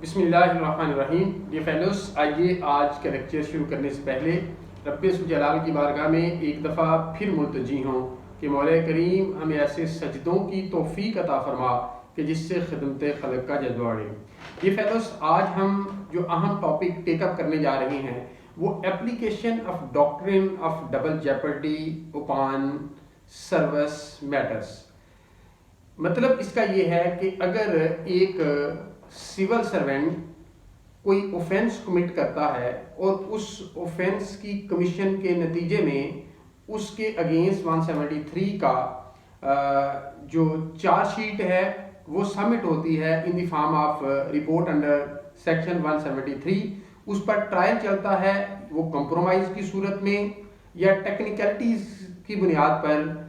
बिस्मिल्लाहिर्रहमानिर्रहीम। Dear fellows, आइए आज का लेक्चर शुरू करने से पहले रब्बे जलाल की बारगाह में एक दफ़ा फिर मुल्तजी हों कि मौला करीम हमें ऐसे सजदों की तौफीक अता फरमा कि जिससे खिदमत खलक का जज्बा बढ़े। डियर फेलोस, आज हम जो अहम टॉपिक टेकअप करने जा रहे हैं वो application of doctrine of double Jeopardy upon service matters. मतलब इसका ये है कि अगर एक सिविल सर्वेंट कोई ऑफेंस कमिट करता है और उस ऑफेंस की कमीशन के नतीजे में उसके अगेंस्ट 173 का जो चार्जशीट है वो सबमिट होती है in the form of report under section 173। उस पर ट्रायल चलता है, वो कंप्रोमाइज की सूरत में या टेक्निकलिटीज की बुनियाद पर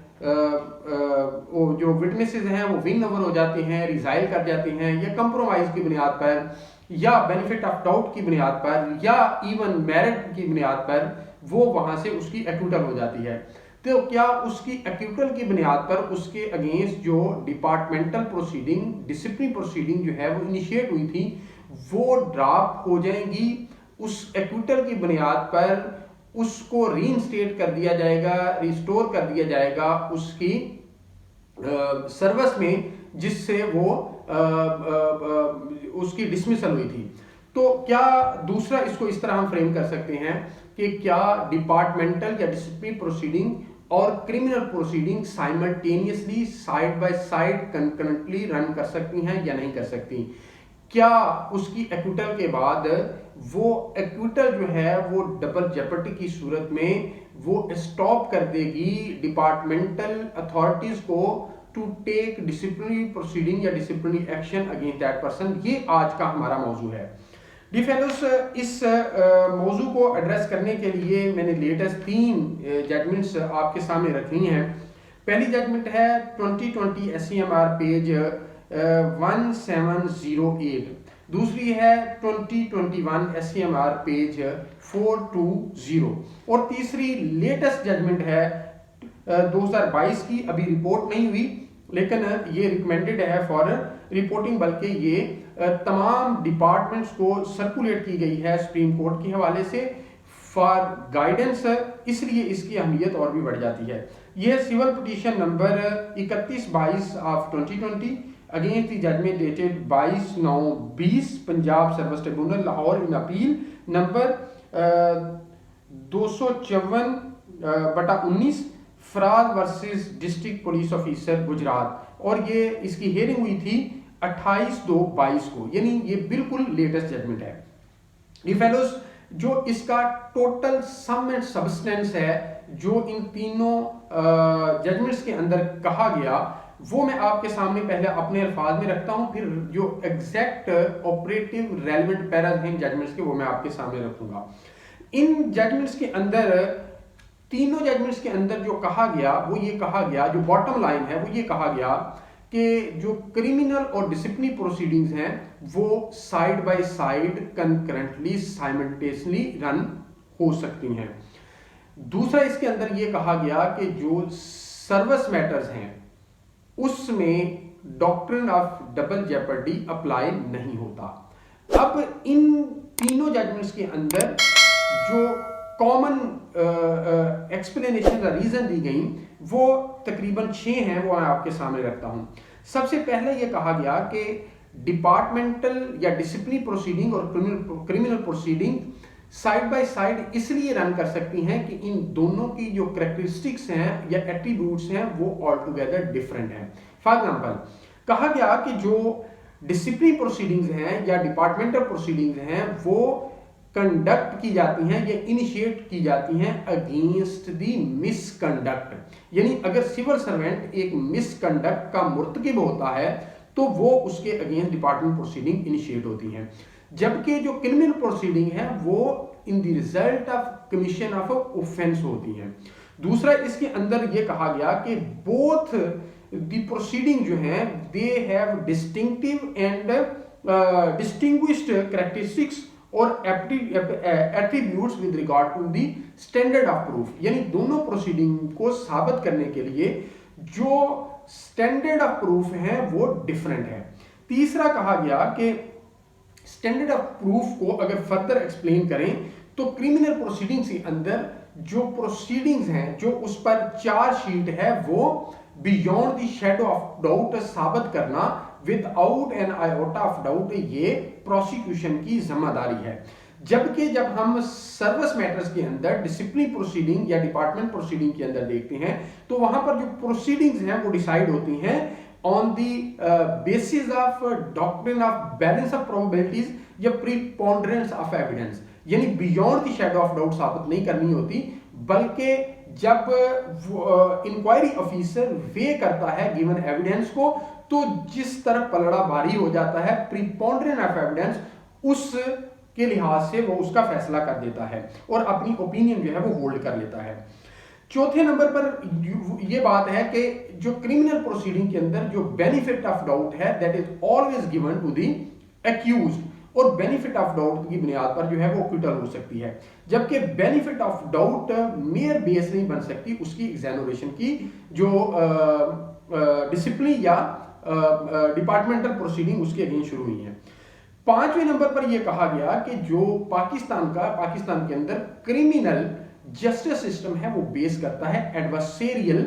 वो जो विटनेसेस हैं वो विन ओवर हो जाते हैं, रिजाइल कर जाते हैं, या कंप्रोमाइज की बुनियाद पर या बेनिफिट ऑफ डाउट की बुनियाद पर या इवन मेरिट की बुनियाद पर वो वहां से उसकी एक्यूटल हो जाती है। तो क्या उसकी एक्यूटल की बुनियाद पर उसके अगेंस्ट जो डिपार्टमेंटल प्रोसीडिंग, डिसिप्लिन प्रोसीडिंग जो है वो इनिशिएट हुई थी वो ड्रॉप हो जाएंगी? उस एक्यूटल की बुनियाद पर उसको रीइंस्टेट कर दिया जाएगा, रिस्टोर कर दिया जाएगा उसकी सर्विस में जिससे वो उसकी डिसमिसल हुई थी। तो क्या दूसरा इसको इस तरह हम फ्रेम कर सकते हैं कि क्या डिपार्टमेंटल या डिसिप्लिन प्रोसीडिंग और criminal proceeding simultaneously side by side concurrently run कर सकती हैं या नहीं कर सकती? क्या उसकी एक्यूटल के बाद वो एक्यूटल जो है वो डबल जेपर्टी की सूरत में वो स्टॉप कर देगी डिपार्टमेंटल अथॉरिटीज को टू टेक डिसिप्लिनरी प्रोसीडिंग या disciplinary action against that person? ये आज का हमारा मौजू है। डी फेलोस, इस मौजू को एड्रेस करने के लिए मैंने लेटेस्ट 3 जजमेंट्स आपके सामने रखी हैं। पहली जजमेंट है 2020 SCMR पेज 1708। दूसरी है 2021 SCMR पेज 420 और तीसरी लेटेस्ट जजमेंट है 2022 की। अभी रिपोर्ट नहीं हुई लेकिन ये रिकमेंडेड है फॉर रिपोर्टिंग, बल्कि ये तमाम डिपार्टमेंट्स को सर्कुलेट की गई है सुप्रीम कोर्ट के हवाले से फॉर गाइडेंस, इसलिए इसकी अहमियत और भी बढ़ जाती है। यह civil petition number 3122 of 2020 against the judgment dated 22/9/20 Punjab service tribunal Lahore in appeal number 254/19 Faraz versus district police officer Gujrat, और ये इसकी हियरिंग हुई थी 28/2/22 को, यानी ये बिल्कुल लेटेस्ट जजमेंट है। ये फेलोस, जो इसका टोटल सम एंड सब्सटेंस है जो इन तीनों जजमेंट्स के अंदर कहा गया वो मैं आपके सामने पहले अपने अल्फाज में रखता हूं, फिर जो एग्जैक्ट ऑपरेटिव रेलेवेंट पैराज हैं जजमेंट्स के वो मैं आपके सामने रखूंगा। इन जजमेंट्स के अंदर, तीनों जजमेंट्स के अंदर जो कहा गया वो ये कहा गया, जो बॉटम लाइन है वो ये कहा गया कि जो क्रिमिनल और डिसिप्लिनरी प्रोसीडिंग्स हैं वो side by side concurrently simultaneously run हो सकती हैं। दूसरा इसके अंदर ये कहा गया कि जो सर्विस मैटर्स हैं उसमें doctrine of double Jeopardy apply नहीं होता। अब इन तीनों जजमेंट्स के अंदर जो कॉमन एक्सप्लेनेशन रीजन दी गई वो तकरीबन 6 हैं, वो मैं आपके सामने रखता हूं। सबसे पहले ये कहा गया कि डिपार्टमेंटल या डिसिप्लिनरी प्रोसीडिंग और criminal proceeding side by side इसलिए रन कर सकती हैं कि इन दोनों की जो कैरेक्टरिस्टिक्स हैं या एट्रीब्यूट्स हैं वो ऑल टुगेदर डिफरेंट हैं। फॉर एग्जांपल, कहा गया कि जो डिसिप्लिनरी प्रोसीडिंग्स हैं या डिपार्टमेंटल प्रोसीडिंग्स हैं वो कंडक्ट की जाती हैं या इनिशिएट की जाती हैं अगेंस्ट दी मिसकंडक्ट, यानी अगर सिविल सर्वेंट एक मिसकंडक्ट का मुर्तकिब होता है तो वो उसके अगेंस्ट डिपार्टमेंट प्रोसीडिंग इनिशिएट होती हैं, जबकि जो क्रिमिनल प्रोसीडिंग है वो in the result of commission of offence होती हैं। दूसरा इसके अंदर ये कहा गया कि बोथ द प्रोसीडिंग जो हैं they have distinctive and distinguished characteristics और attributes with regard to the standard of proof, यानी दोनों प्रोसीडिंग को साबित करने के लिए जो स्टैंडर्ड ऑफ प्रूफ है वो डिफरेंट है। तीसरा कहा गया कि स्टैंडर्ड ऑफ प्रूफ को अगर फर्दर एक्सप्लेन करें तो क्रिमिनल प्रोसीडिंग्स के अंदर जो प्रोसीडिंग्स हैं, जो उस पर चार्जशीट है, वो beyond the shadow of doubt साबित करना without an iota of doubt, ये प्रोसिक्यूशन की जिम्मेदारी है। जबकि जब हम सर्विस मैटर्स के अंदर डिसिप्लिन प्रोसीडिंग या डिपार्टमेंट प्रोसीडिंग के अंदर देखते हैं तो वहां पर जो प्रोसीडिंग्स हैं वो डिसाइड होती हैं on the basis of doctrine of balance of probabilities या प्रीपोंडरेंस ऑफ एविडेंस, यानी beyond the shadow of doubt साबित नहीं करनी होती, बल्कि जब इंक्वायरी ऑफिसर वे करता है गिवन एविडेंस को तो जिस तरफ पलड़ा भारी हो जाता है प्रीपोंडरेंस ऑफ एविडेंस उस के लिहाज से वो उसका फैसला कर देता है और अपनी ओपिनियन जो है वो होल्ड कर लेता है। चौथे नंबर पर ये बात है कि जो क्रिमिनल प्रोसीडिंग के अंदर जो बेनिफिट ऑफ डाउट है that is always given to the accused, और बेनिफिट ऑफ डाउट की बुनियाद पर जो है वो एक्विटल हो सकती है, जबकि benefit of doubt mayor base नहीं बन सकती उसकी एग्जामिनेशन की जो डिसिप्लिन या डिपार्टमेंटल प्रोसीडिंग उसके अगेंस्ट शुरू हुई है। पांचवें नंबर पर यह कहा गया कि जो पाकिस्तान के अंदर क्रिमिनल जस्टिस सिस्टम है वो बेस करता है एडवर्सेरियल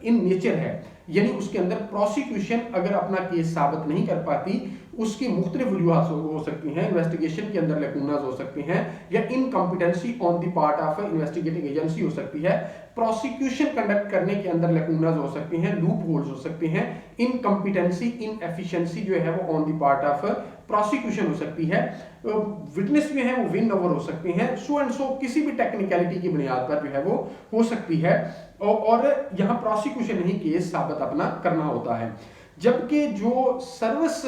इन नेचर है, यानी उसके अंदर प्रोसिक्यूशन अगर अपना केस साबित नहीं कर पाती उसकी मुख्तलिफ वजूहात हो सकती हैं, इन्वेस्टिगेशन के अंदर लैकूनास हो सकते हैं या incompetency on the part of investigating agency हो सकती है, प्रोसिक्यूशन कंडक्ट करने के अंदर लैकूनास हो सकते हैं, लूप होल्स हो सकते हैं, इनकम्पिटेंसी इनएफिशिएंसी जो है वो on the part of prosecution हो सकती है, विटनेस जो है वो विन ओवर हो सकते हैं, सो एंड सो किसी भी टेक्निकलिटी की बुनियाद पर जो है वो हो सकती है और यहाँ प्रोसिक्यूशन ही केस साबित अपना करना होता है। जबकि जो सर्विस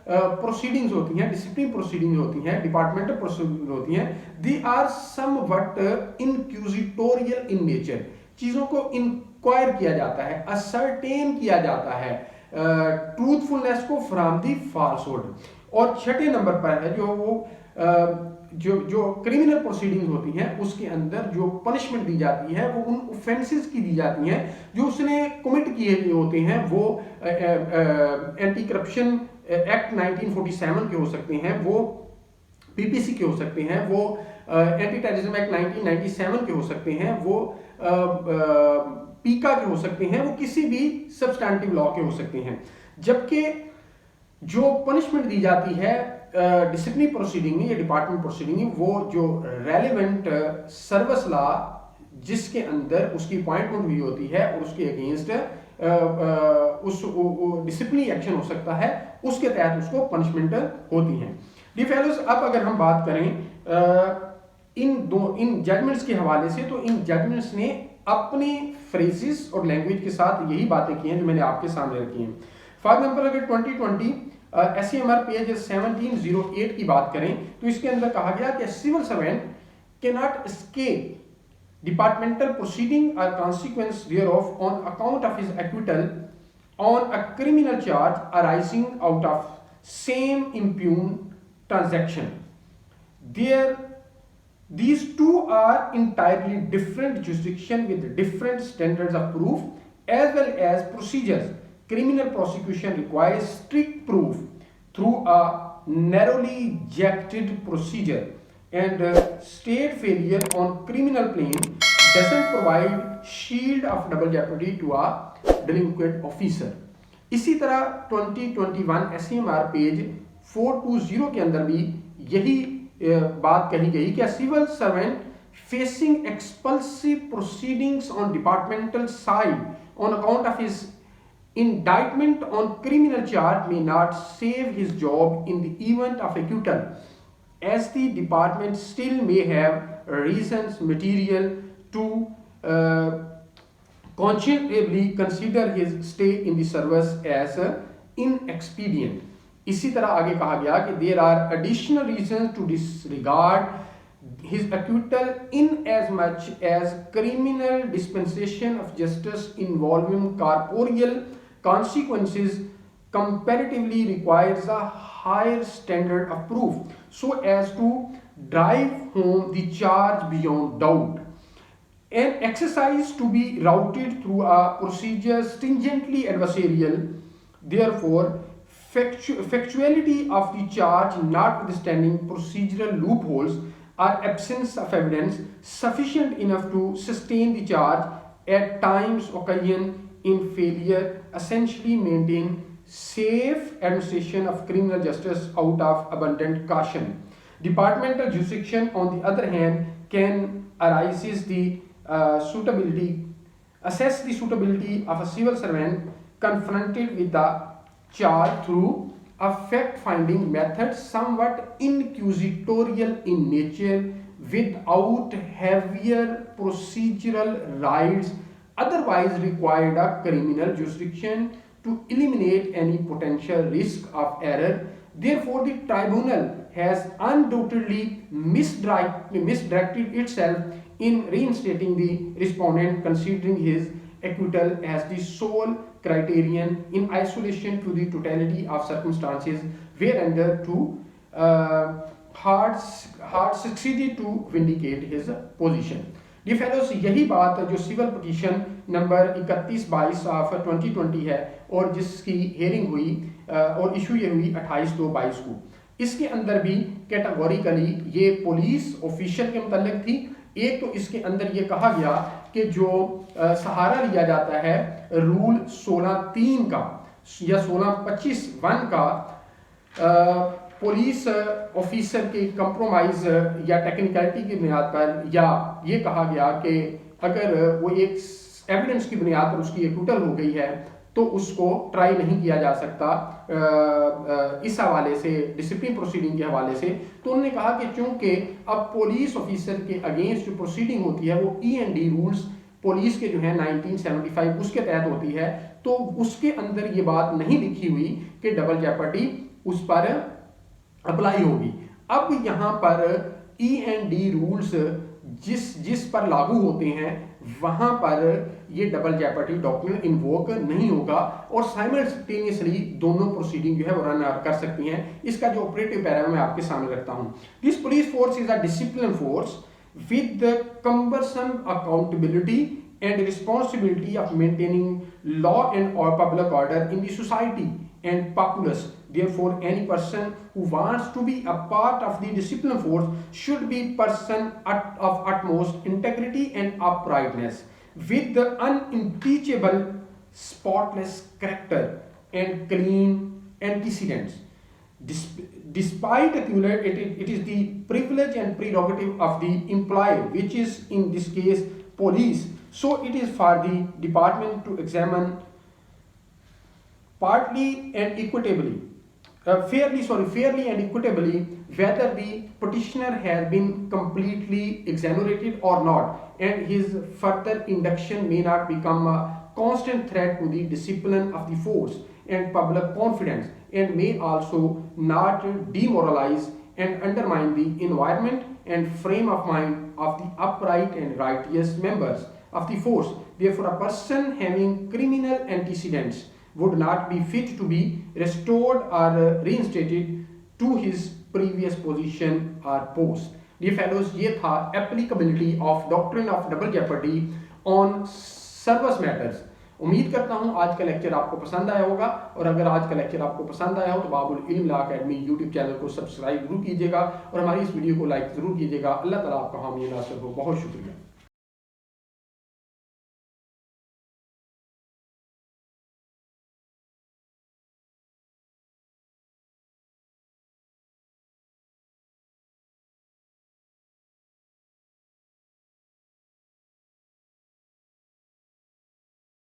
प्रोसीडिंग्स होती हैं, डिसिप्लिन प्रोसीडिंग्स होती हैं, डिपार्टमेंटल प्रोसीडिंग्स होती हैं, they are somewhat inquisitorial in nature, चीजों को इंक्वायर किया जाता है, असर्टेन किया जाता है ट्रूथफुलनेस को फ्रॉम दी फॉल्सहुड। और छठे नंबर पर है जो वो जो क्रिमिनल प्रोसीडिंग्स होती हैं उसके अंदर जो पनिशमेंट दी जाती है वो उन ऑफेंसेस की दी जाती हैं जो उसने कमिट किए होते हैं, वो एंटी करप्शन एक्ट 1947 के हो सकते हैं, वो पीपीसी के हो सकते हैं, वो एंटी टेररिज्म एक्ट 1997 के हो सकते हैं, वो पीका के हो सकते हैं, वो किसी भी सब्सटैंटिव लॉ के हो सकते हैं। जबकि जो पनिशमेंट दी जाती है डिसिप्लिनरी प्रोसीडिंग या डिपार्टमेंट प्रोसीडिंग, वो जो रेलेवेंट सर्विस लॉ जिसके अंदर उसकी अपॉइंटमेंट हुई होती है और उसके अगेंस्ट उस डिसिप्लिनरी एक्शन हो सकता है, उसके तहत उसको पनिशमेंट होती है। डी फेलोज, अब अगर हम बात करें इन जजमेंट्स के हवाले से, तो इन जजमेंट्स ने अपने फ्रेजेस और लैंग्वेज के साथ यही बातें की हैं जो मैंने आपके सामने रखी हैं। फॉर एग्जाम्पल अगर 2020 SCMR पेज 1708 की बात करें तो इसके अंदर कहा गया कि civil servant can not escape departmental proceeding और consequence thereof on account of his acquittal on a criminal charge arising out of same impugned transaction. These two are entirely different jurisdiction with different standards of proof as well as procedures. Criminal prosecution requires strict proof through a narrowly jacketed procedure, and state failure on criminal plane doesn't provide shield of double jeopardy to a delinquent officer. इसी तरह 2021 SCMR page 420 के अंदर भी यही बात कही गई कि civil servant facing expulsive proceedings on departmental side on account of his indictment on criminal charge may not save his job in the event of acquittal, as the department still may have reasons material to conscientiously consider his stay in the service as inexpedient. इसी तरह आगे कहा गया कि there are additional reasons to disregard his acquittal in as much as criminal dispensation of justice involving corporeal consequences comparatively requires a higher standard of proof so as to drive home the charge beyond doubt. An exercise to be routed through a procedure stringently adversarial, therefore factuality of the charge notwithstanding procedural loopholes or absence of evidence sufficient enough to sustain the charge at times occasion in failure essentially maintain safe administration of criminal justice out of abundant caution. Departmental jurisdiction, on the other hand, can assess the suitability of a civil servant confronted with the charge through a fact-finding method somewhat inquisitorial in nature without heavier procedural rights otherwise required a criminal jurisdiction to eliminate any potential risk of error. Therefore, the tribunal has undoubtedly misdirected itself in reinstating the respondent, considering his acquittal as the sole criterion in isolation to the totality of circumstances whereunder to hard succeeded to vindicate his position. Dear fellows, यही बात जो civil petition number 31/22 of 2020 है और जिसकी hearing हुई और issue ये हुई 28/2/22 को, इसके अंदर भी कैटेगोरिकली ये पुलिस ऑफिशियल के मुताल्लिक थी। एक तो इसके अंदर ये कहा गया कि जो सहारा लिया जाता है रूल 16(3) का या 16(25)(1) का पुलिस ऑफिसर के कंप्रोमाइज या टेक्निकलिटी की बुनियाद पर, या ये कहा गया कि अगर वो एक एविडेंस की बुनियाद पर उसकी एक्विटल हो गई है तो उसको ट्राई नहीं किया जा सकता इस हवाले से, डिसिप्लिन प्रोसीडिंग के हवाले से। तो उन्होंने कहा कि चूंकि अब पुलिस ऑफिसर के अगेंस्ट जो प्रोसीडिंग होती है वो E&D रूल्स पुलिस के जो है 1975 उसके तहत होती है, तो उसके अंदर ये बात नहीं लिखी हुई कि डबल जेपर्डी उस पर अप्लाई होगी। अब यहाँ पर E&D रूल्स जिस पर लागू होते हैं वहां पर ये डबल जेपर्डी डॉक्ट्रिन इन्वोक नहीं होगा और साइमल्टेनियसली दोनों प्रोसीडिंग जो है वो रन कर सकती हैं। इसका जो ऑपरेटिव पैरा मैं आपके सामने रखता हूं। This police force is a discipline force with the cumbersome accountability and responsibility of maintaining law and or public order in the society and populace. Therefore, any person who wants to be a part of the discipline force should be person of utmost integrity and uprightness, with the unimpeachable, spotless character and clean antecedents. Despite it is the privilege and prerogative of the employer, which is in this case police. So it is for the department to examine fairly and equitably whether the petitioner has been completely exonerated or not, and his further induction may not become a constant threat to the discipline of the force and public confidence, and may also not demoralize and undermine the environment and frame of mind of the upright and righteous members of the force. Therefore, a person having criminal antecedents would not be fit to be restored or reinstated to his previous position or post. Dear fellows, ये था applicability of doctrine of double jeopardy on service matters. उम्मीद करता हूँ आज का lecture आपको पसंद आया होगा, और अगर आज का लेक्चर आपको पसंद आया हो तो बाबुल इल्म लॉ अकेडमी यूट्यूब चैनल को सब्सक्राइब जरूर कीजिएगा और हमारी इस वीडियो को लाइक जरूर कीजिएगा। अल्लाह ताला आपका हामी नासिर हो। बहुत शुक्रिया।